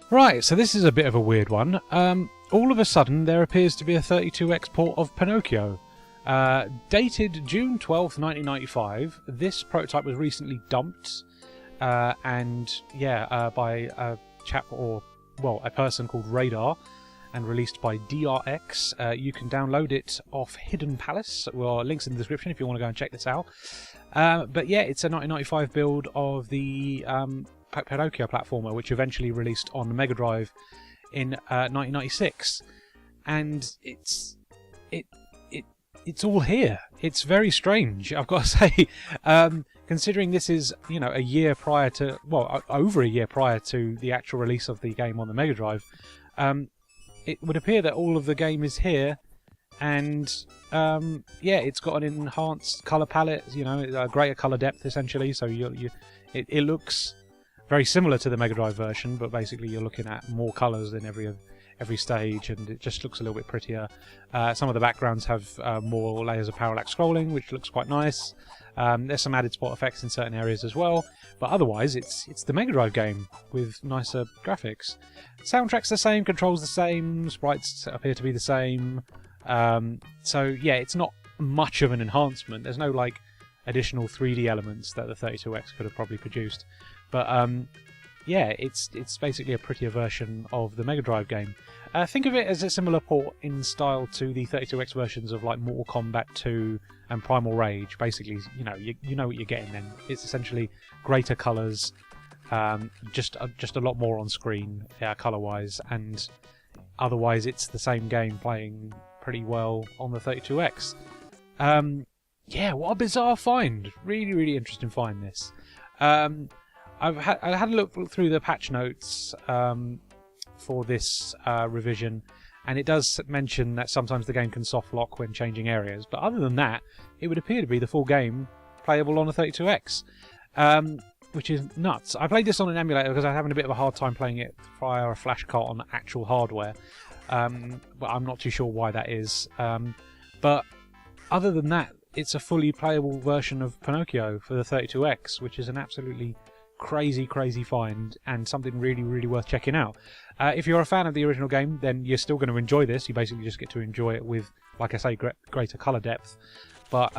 Right, so this is a bit of a weird one. All of a sudden, there appears to be a 32x port of Pinocchio. Dated June 12th, 1995. This prototype was recently dumped, by a chap, a person called Radar, and released by DRX. You can download it off Hidden Palace. Well, links in the description if you want to go and check this out. But yeah, it's a 1995 build of the Pinocchio platformer, which eventually released on the Mega Drive in 1996, and it's all here. It's very strange, I've got to say, considering this is a year prior to, over a year prior to the actual release of the game on the Mega Drive. It would appear that all of the game is here, and it's got an enhanced colour palette, a greater colour depth essentially. So it looks very similar to the Mega Drive version, but basically you're looking at more colours in every stage, and it just looks a little bit prettier. Some of the backgrounds have more layers of parallax scrolling, which looks quite nice. There's some added spot effects in certain areas as well, but otherwise it's the Mega Drive game with nicer graphics. Soundtrack's the same, controls the same, sprites appear to be the same. So yeah, it's not much of an enhancement. There's no additional 3D elements that the 32X could have probably produced. But it's basically a prettier version of the Mega Drive game. Think of it as a similar port in style to the 32X versions of Mortal Kombat 2 and Primal Rage. Basically, you know what you're getting then. It's essentially greater colours, just a lot more on screen, colour-wise, and otherwise it's the same game playing pretty well on the 32X. What a bizarre find! Really, really interesting find, this. I had a look through the patch notes for this revision, and it does mention that sometimes the game can soft lock when changing areas, but other than that, it would appear to be the full game playable on a 32X, which is nuts. I played this on an emulator because I was having a bit of a hard time playing it via a flash cart on actual hardware, but I'm not too sure why that is. But other than that, it's a fully playable version of Pinocchio for the 32X, which is an absolutely crazy find, and something really, really worth checking out. If you're a fan of the original game, then you're still going to enjoy this. You basically just get to enjoy it with, like I say, greater colour depth. But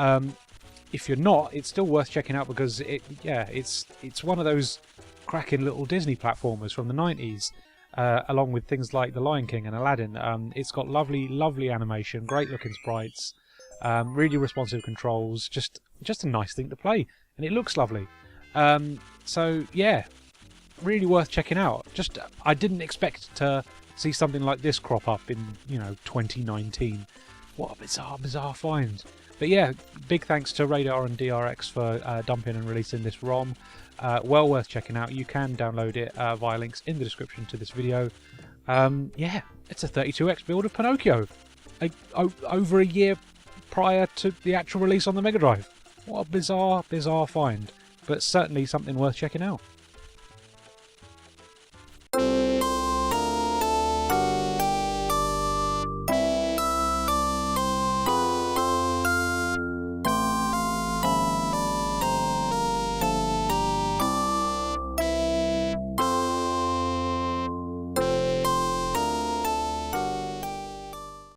if you're not, it's still worth checking out, because it's one of those cracking little Disney platformers from the 90s, along with things like The Lion King and Aladdin. It's got lovely animation, great looking sprites, really responsive controls, just a nice thing to play, and it looks lovely. So yeah, really worth checking out. I didn't expect to see something like this crop up in 2019. What a bizarre find. But yeah, big thanks to Radar and DRX for dumping and releasing this ROM. Well worth checking out. You can download it via links in the description to this video. It's a 32X build of Pinocchio, over a year prior to the actual release on the Mega Drive. What a bizarre find, but certainly something worth checking out.